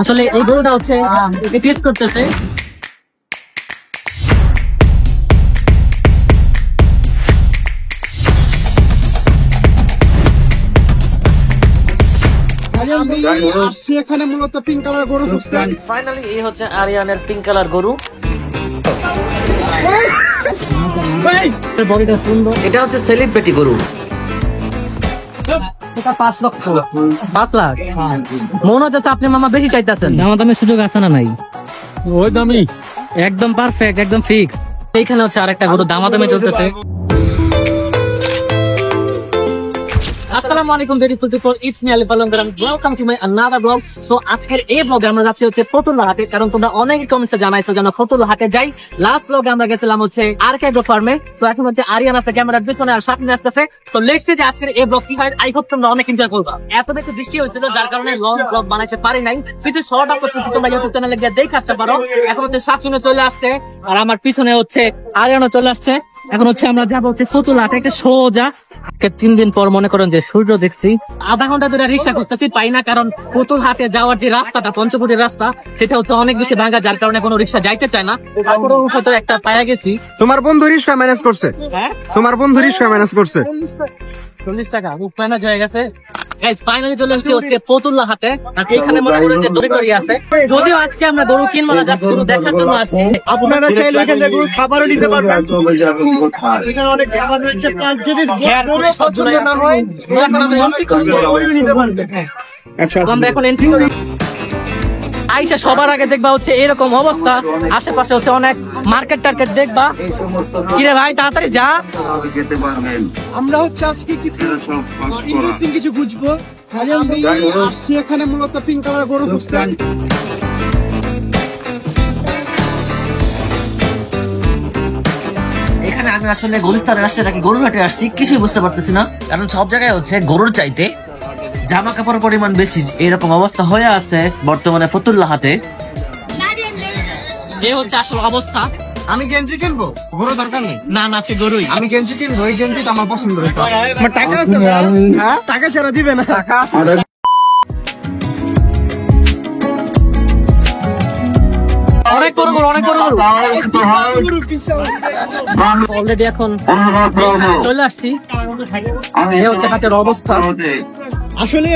আসলে এই গরুটা হচ্ছে টেস্ট করতেছে। এখানে মূলত পিঙ্ক কালার গরু খুঁজতে। ফাইনালি এই হচ্ছে আরিয়ানের পিঙ্ক কালার গরু। বডিটা সুন্দর। এটা হচ্ছে সেলিব্রিটি গরু। এটা 5 লক্ষ। 5 লাখ। মনে হচ্ছে আপনি মামা বেশি চাইতেছেন। দামাদামের সুযোগ আছে না নাই? ওই দামি একদম পারফেক্ট, একদম ফিক্সড। এইখানে হচ্ছে আরেকটা গরু দামাদামে চলতেছে। আসসালামু আলাইকুম very full it's me Alif Alam and welcome to my another vlog. So আজকের এই ব্লগে আমরা যাচ্ছি হচ্ছে ফতুল্লা হাটে, কারণ তোমরা অনেকে কমেন্টসে জানাইছো যেন ফতুল্লা হাটে যাই। লাস্ট ব্লগে আমরা গেছিলাম হচ্ছে আরকেডো ফার্মে। সো এখন হচ্ছে আরিয়ান আছে ক্যামেরার পিছনে আর সামনে আসতেছে। সো লেটস সি যে আজকের এই ব্লগ কি হয়। আই হোপ তোমরা অনেক এনজয় করবা। এত বেশি বৃষ্টি হয়েছিল যার কারণে লং ব্লগ বানাইতে পারি নাই। কিন্তু শর্ট আপ করতে তোমরা ইউটিউব চ্যানেলে গিয়ে দেখে আসতে পারো। এখন হচ্ছে সাতচুনে চলে আসছে আর আমার পিছনে হচ্ছে আরিয়ানও চলে আসছে। এখন হচ্ছে আমরা যাবো হচ্ছে ফতুল্লা হাটে। একটা সোজা আজকে 3 দিন পর মনে করেন যে সূর্য দেখছি। আধা ঘন্টা ধরে রিক্সা করতেছি, পাই না, কারণ ফতুল হাটে যাওয়ার যে রাস্তাটা পঞ্চপুরের রাস্তা সেটা হচ্ছে অনেক বেশি ভাঙা, যার কারণে কোনো রিক্সা যাইতে চায় না। তারপরেও হয়তো একটা পায়া গেছি। তোমার বন্ধু রিক্সা ম্যানেজ করছে। হ্যাঁ, তোমার বন্ধু রিক্সা ম্যানেজ করছে। 40 টাকা ম্যানেজ হয়ে গেছে। গাইস ফাইনালি চলে আসছি হচ্ছে ফতুল্লা হাটে। আর এখানে মনে করেন যে দড়ি আছে। যদিও আজকে আমরা গরু কিনবো না, জাস্ট গরু দেখার জন্য আসছি। আপনারা চাইলে এখানে গরু খাবারও নিতে পারবেন। এখানে অনেক খাবার রয়েছে, প্লাস যদি গরু পছন্দ না হয় গরু নিতে পারবেন। আচ্ছা, আমরা এখন এন্ট্রি করি। আইসা সবার আগে দেখবা হচ্ছে এরকম অবস্থা। আশেপাশে হচ্ছে অনেক মার্কেট টার্কেট দেখবা। কিরে ভাই তাড়াতাড়ি যা। আমরা হচ্ছে আজকে কিছু ইন্টারেস্টিং কিছু বুঝবো। আরিয়ান ভাই আসছে এখানে মূলত পিঙ্ক কালার গরু খুঁজতে। এখানে আমি আসলে গুলিস্তানে আসছি নাকি গরুর হাটে আসছি কিছুই বুঝতে পারতেছি না, কারণ সব জায়গায় হচ্ছে গরুর চাইতে জামা কাপড়ের পরিমাণ বেশি। এরকম অবস্থা হয়ে আছে বর্তমানে ফতুল্লা হাটে। এই হচ্ছে আসল অবস্থা। আমি গেঞ্জি কিনবো, গরু দরকার নেই। না না, সে গরুই। আমি গেঞ্জি কিনবো, এই গেঞ্জিটা আমার পছন্দ হয়েছে। আমার টাকা আছে ভাই? হ্যাঁ, টাকা ছাড়া দিবে না। টাকা আছে। অনেক বড় গরু, অনেক বড় গরু। অলরেডি এখন চলে আসছি। এই হচ্ছে হাতের অবস্থা। আসলে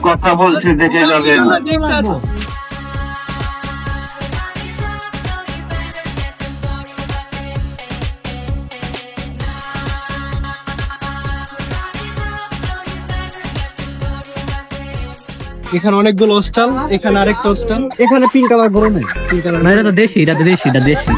কথা বলছে দেখে যাবেন। এখানে অনেকগুলো হোস্টেল, এখানে আরেকটা হোস্টেল। এখানে পিঙ্ক কালার গরু নেই। পিঙ্ক কালার না, এটা তো দেশি, এটা দেশি, এটা দেশি।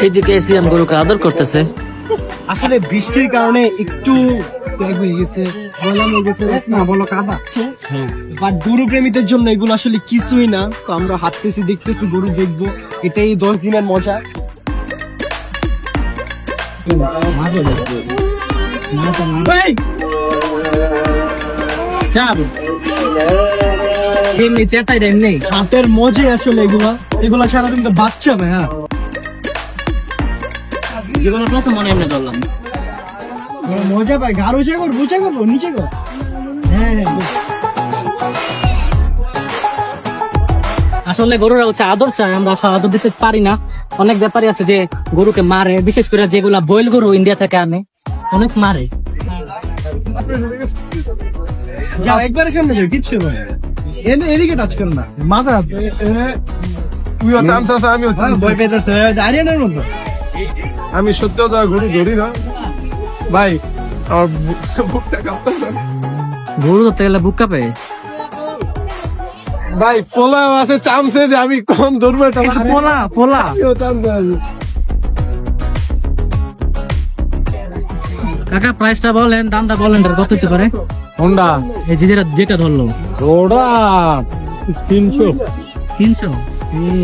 এইদিকে এসিয়ান গরুকে আদর করতেছে। আসলে বৃষ্টির কারণে একটু হয়ে গেছে, ময়লা হয়ে গেছে না, বলো কাদা। বাট গরু প্রেমীদের জন্য এগুলো আসলে কিছুই না। তো আমরা হাঁটতেছি, দেখতেছি, গরু দেখবো, এটাই 10 দিনের মজা। হাতের মজা আসলে এগুলা সারাদিন তো বাচ্চা ভাই। হ্যাঁ, জীবনের প্রথম মনে এমনি ধরলাম। মজা পাই। গাড়ো উঁচা করবো, উঁচা করবো, নিচে কর। হ্যাঁ হ্যাঁ, আসলে গরুরা হচ্ছে আদর চায়, আমরা আসলে আদর দিতে পারি না। অনেক ব্যাপারই আছে যে গরুকে মারে, বিশেষ করে যেগুলা বয়েল গরু ইন্ডিয়া থেকে আনে, অনেক মারে। যাও একবার এখানে যাও, কিচ্ছু ভাই। এদিকে টাচ করো না, মাথা তুইও চামচা, আমিও ভয় পেতেছে আরিয়ানের মতো। আমি সত্যি তো ঘুরি ধরি না ভাই, আমার বুকটা কাঁপতেছে। গরু ধরতে গেলে বুক কাঁপে ভাই। পোলা আছে চামচে যে আমি কম ধরবো। পোলা পোলা। কাকা প্রাইসটা বলেন, দামটা বলেন, কত হতে পারে? হোন্ডা এই যে যেটা ধরলো ওটা 300। 300।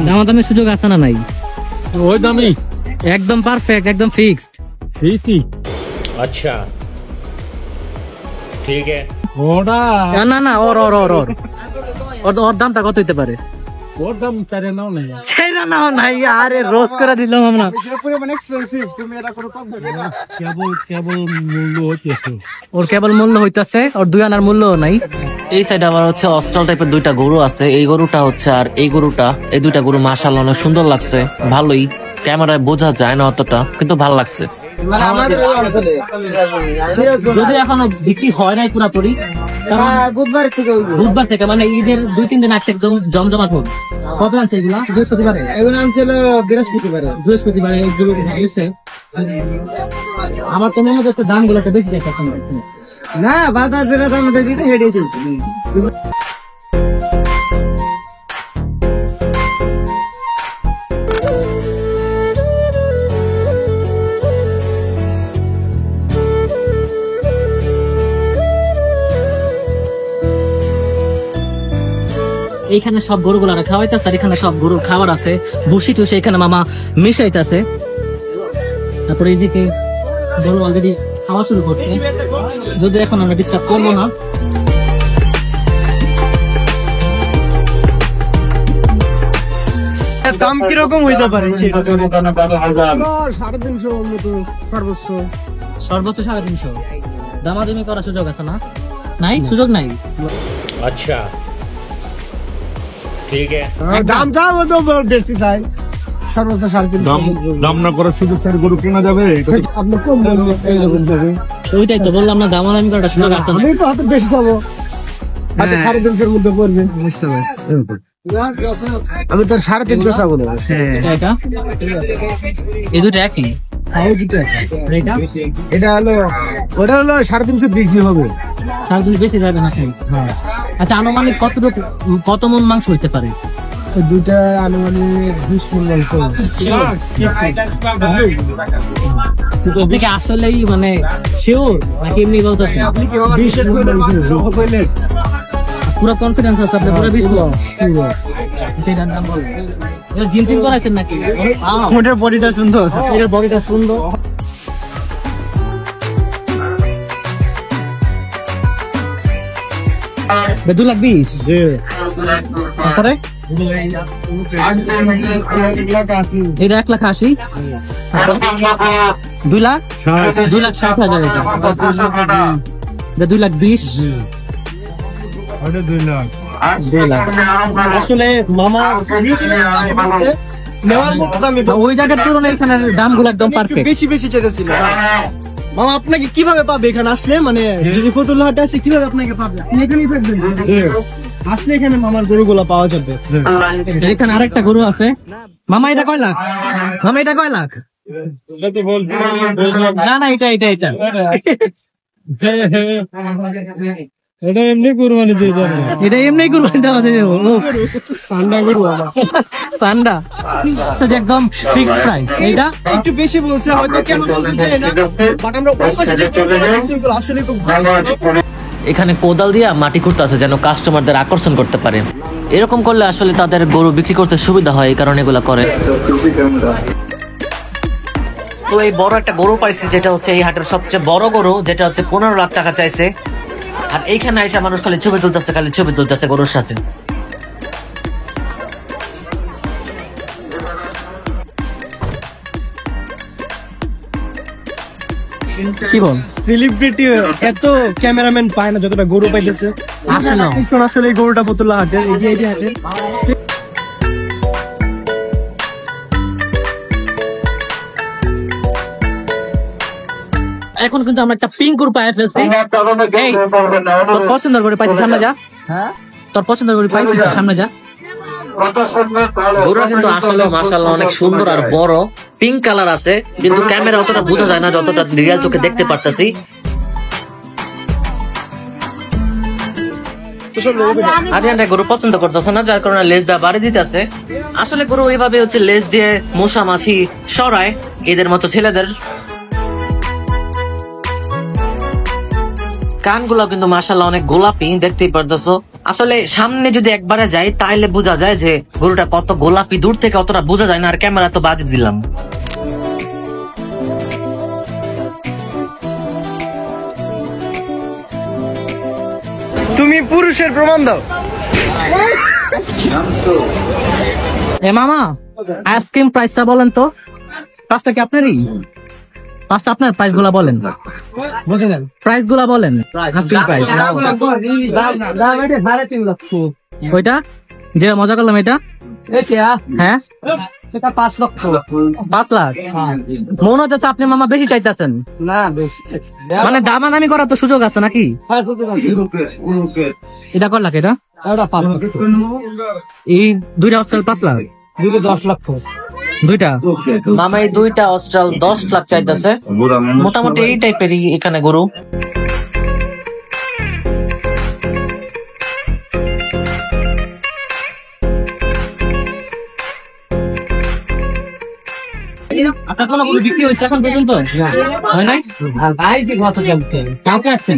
দামাদামের সুযোগ আছে না নাই? ওই দামি একদম পারফেক্ট, একদম ফিক্সড। ঠিকই। अच्छा ठीक है। ওটা না না, ওর দামটা কত হতে পারে? ওর দাম 4.9 নেই। কইরা না নাই আরে রোজ করে দিলাম আমরা পরিমাণ এক্সপেন্সিভ তুমি এটা কোনো কম করে না ওর কেবল মূল্য হইতাছে ওর 2 আনার মূল্য নাই। এই সাইডে আবার হচ্ছে অস্ট্রাল টাইপের 2টা গরু আছে, এই গরুটা হচ্ছে আর এই গরুটা, এই 2টা গরু মাশাআল্লাহ অনেক সুন্দর লাগছে, ভালোই, ক্যামেরায় বোঝা যায় না অতটা, কিন্তু ভালো লাগছে। মানে আমাদের ওই অঞ্চলে যদি এখনো বিক্রি হয় নাই পুরাপুরি, বুধবার থেকে মানে ঈদের 2-3 দিন আগে একদম জমজমাট হবে। কবে আনছে এগুলা? বৃহস্পতিবারে। এগুলো আনছিল বৃহস্পতিবারে এগুলো গেছে। আমার তো মনে হচ্ছে দামগুলো তো বেশি দেখে এখন। না বাজার যেটা দাম দিতে হেডে চলছে। এইখানে সব গরুগুলো খাওয়াইতেছে, আর এখানে সব গরুর খাবার আছে, ভুসি টুসি এখানে মামা মিশাইতেছে। তারপরে এইদিকে গরু অলরেডি খাওয়া শুরু করছে, যদি এখন আমরা ডিস্টার্ব করবো না। দাম কিরকম হইতে পারে? 350,000 মতো সর্বোচ্চ। সর্বোচ্চ 350। দামাদামি করার সুযোগ আছে না? নাই, সুযোগ নাই। अच्छा ठीक है দাম চাও তো বেশি চাই, সর্বোচ্চ 350। দাম না করার সুযোগ স্যার গরু কেনা যাবে আপনি কম বলবেন। ওইটাই তো বললাম না, দামাদামি করার সুযোগ আছে না। আমি তো হাতে বেশি পাবো, হাতে 350 মধ্যে পড়বে। বুঝতে পারছি, আমি তো 350 চাবো না। এটা এই 2টা একই। এটা এটা হলো, ওটা হলো 350 বিক্রি হবে। সারাদিন বেশি যাবে না খাই। আচ্ছা, আনুমানিক কত মন মাংস হইতে পারে? দুইটা আনুমানিক 20 মণ মাংস। আপনি কি আসলেই মানে শিওর নাকি এমনি বলতেছেন? পুরো কনফিডেন্স আছে আপনি? পুরো 20 মণ? সেটার দাম বলেন। এটা জিম টিম করাইছেন নাকি? ওটার বডিটা সুন্দর, এটার বডিটা সুন্দর। বে 2,20,000। তারপরে এটা 1,80,000। 2,60,000 এটা। 2,20,000। ওটা 2 লাখ। আসলে মামা নেওয়ার মতো দামই ওই জায়গার তুলনায় এখানে দামগুলো একদম পারফেক্ট। বেশি বেশি চেয়েছিল। মামা আপনাকে কিভাবে পাবে এখানে আসলে? মানে যদি ফতুল্লাহাটে আসে কিভাবে আপনাকে পাবে? আপনি এখানেই থাকবেন, আসলে এখানে মামার গরুগুলো পাওয়া যাবে। এখানে আরেকটা গরু আছে। মামা এটা কয় লাখ? মামা এটা কয় লাখ? না না, এটা এটা এটা এটা এমনি কুরবানি দিয়ে দেবে। এটা এমনি কুরবানি দেওয়া যাবে। সান্ডা গরু আমার। সান্ডা তো একদম ফিক্সড প্রাইস। এটা একটু বেশি বলছে হয়তো, কেন বলতে চাই না, বাট আমরা ওই পাশে যে আসলে খুব ভালো। এখানে কোদাল দিয়া মাটি খুঁড়তেছে যেন কাস্টমারদের আকর্ষণ করতে পারে। এরকম করলে আসলে তাদের গরু বিক্রি করতে সুবিধা হয়, এই কারণে এগুলা করে। তো এই বড় একটা গরু পাইছি, যেটা হচ্ছে এই হাটের সবচেয়ে বড় গরু, যেটা হচ্ছে 15 লাখ টাকা চাইছে। আর এইখানে এসে মানুষ খালি ছবি তুলতেছে গরুর সাথে। কি বল? সেলিব্রিটি এত ক্যামেরাম্যান পায় না যতটা গরু পাইতেছে। আসলে এই গরুটা ফতুল্লা হাটের, এই হাটের। এখন কিন্তু আমরা একটা পিঙ্ক গরু পাই ফেলছি। এই, তোর পছন্দের গরু পাইছি, সামনে যা। হ্যাঁ, তোর পছন্দের গরু পাইছি, সামনে যা। গরুটা কিন্তু আসলে মাশাআল্লাহ অনেক সুন্দর আর বড়, পিঙ্ক কালার আছে, কিন্তু ক্যামেরা অতটা বোঝা যায় না যতটা রিয়েল চোখে দেখতে পারতাছি। আদিয়ানরা গরু পছন্দ করতেছে না, যার কারণে লেজ দা বাড়ি দিতেছে। আসলে গরু এইভাবে হচ্ছে লেজ দিয়ে মশা মাছি সরায়, এদের মতো ছেলেদের। কানগুলো কিন্তু মাশাআল্লাহ অনেক গোলাপি, দেখতেই পারতেছো। আসলে সামনে যদি একবারে যাই তাহলে বোঝা যায় যে গরুটা কত গোলাপি, দূর থেকে অতটা বোঝা যায় না, আর ক্যামেরা তো বাজে দিলাম। তুমি পুরুষের প্রমাণ দাও। এ মামা, আইসক্রিম প্রাইসটা বলেন তো, পাঁচটা কি আপনারই? পাঁচটা আপনার, প্রাইস গুলা বলেন, বুঝলেন? প্রাইস গুলা বলেন, আইসক্রিম প্রাইস। ওইটা যে মজা করলাম এটা, হ্যাঁ 5 লক্ষ। 5 লাখ মনে হচ্ছে আপনি মামা বেশি চাইতেছেন। না মানে দামাদামি করার তো সুযোগ আছে নাকি? এটা কত লাখ? এটা 5 লক্ষ। এই দুইটা অস্ট্রাল 5 লাখ, 10 লক্ষ। দুইটা মামা এই দুইটা অস্ট্রাল 10 লাখ চাইতেছে। মোটামুটি এই টাইপেরই এখানে গরু। আপনার কোনো গরু বিক্রি হয়েছে এখন পর্যন্ত? হয় নাই? ভাই যে কত কেমন কাউকে আসছেন?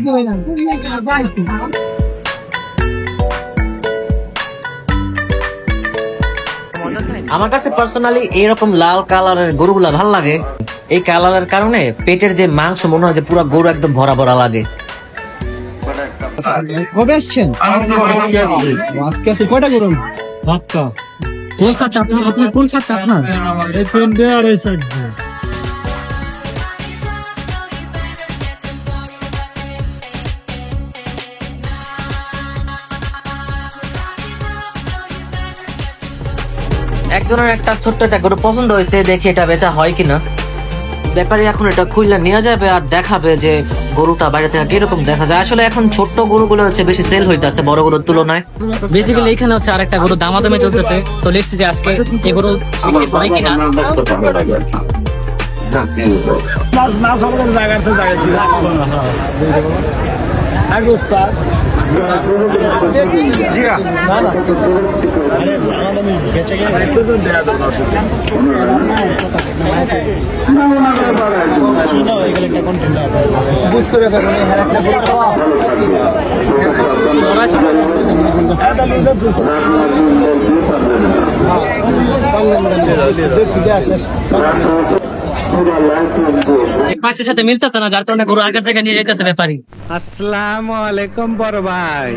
আমার কাছে পার্সোনালি এরকম লাল কালারের গরুগুলা ভাল লাগে। এই কালারের কারণে পেটের যে মাংস মনে হয় যে পুরো গরু একদম ভরা ভরা লাগে। কবে আসছেন? আজকে আসে কয়টা গরু? ভাতটা। কোন খাতটা আপনার? আপনার কোন খাতটা আপনার? এই 2 আর এই সাইড। একজনের একটা ছোট্ট একটা গরু পছন্দ হয়েছে, দেখি এটা বেচা হয় কিনা। ব্যাপারী এখন এটা খুললা নিয়ে যাবে আর দেখাবে যে গরুটা বাইরে থেকে কিরকম দেখা যায়। আসলে এখন ছোট্ট গরুগুলো হচ্ছে বেশি সেল হইতাছে বড় গরুর তুলনায়। বেসিক্যালি এখানে হচ্ছে আরেকটা গরু দামাদামে চলতেছে। সো লেটস সি যে আজকে এই গরু বিক্রি হয় কিনা। প্রাইসের সাথে মিলতেছে না, যার কারণে গরু আগের জায়গায় নিয়ে যেতেছে ব্যাপারী। আসসালামু আলাইকুম বড় ভাই।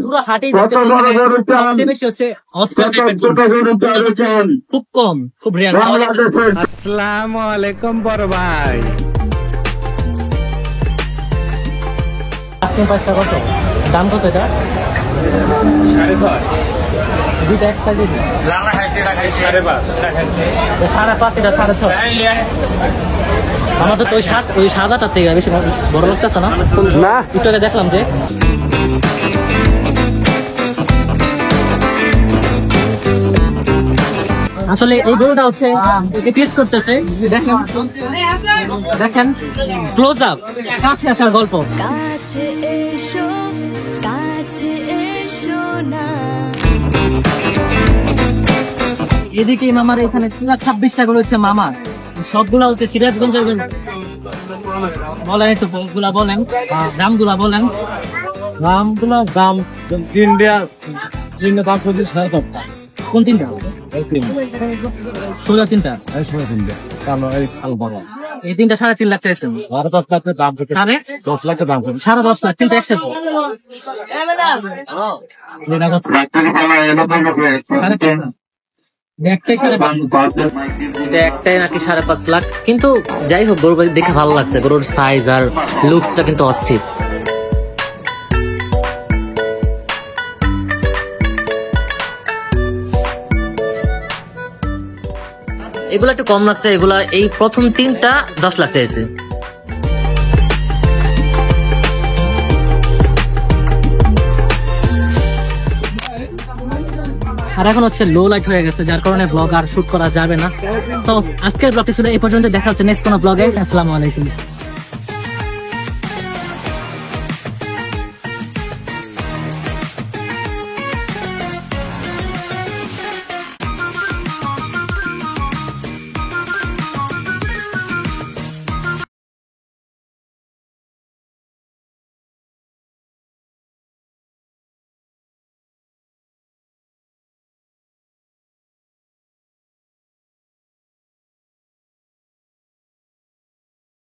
পুরো হাটেই দেখতেছি সবচেয়ে বেশি হচ্ছে অস্ট্রেল টাইপের গরু। খুব কম, খুব রেয়ার। আসসালামু আলাইকুম বড় ভাই। আইসক্রিম প্রাইসটা কত? দাম কত এটা? 6.5। দুইটা এক সাইজে 5.5। 5.5, এটা 6.5। আমার তো ওই সাদাটার থেকে বেশি বড় লাগতেছে না? একটু আগে দেখলাম যে আসলে এই গরুটা হচ্ছে টেস্ট করতেছে। দেখেন ক্লোজ আপ, কাছে আসার গল্প। কাছে এসো না। এদিকে মামার এখানে পুরো 26টা গরু হচ্ছে মামার, সবগুলা হচ্ছে সিরাজগঞ্জের গরু। বলেন একটু বয়সগুলা বলেন, দামগুলা বলেন। দাম 3 দাম করছে 7.5। কোন তিনটা? সোজা তিনটা। এই তিনটা 3.5 লাখ চাইছেন। 10 লাখ দাম করছে। 10 লাখ দাম করছে। 10.5 লাখ, তিনটা একসাথে। একটাই 5.5। এটা একটাই নাকি 5.5 লাখ। কিন্তু যাই হোক, গরু দেখে ভালো লাগছে। গরুর সাইজ আর লুকসটা কিন্তু অস্থির। এগুলা একটু কম লাগছে। এগুলা এই প্রথম 3টা 10 লাখ চাইছে। আর এখন হচ্ছে লো লাইট হয়ে গেছে, যার কারণে ব্লগ আর শুট করা যাবে না। সো আজকের ব্লগটি ছিল এই পর্যন্ত। দেখা হচ্ছে নেক্সট কোনো ব্লগে। আসসালামু আলাইকুম।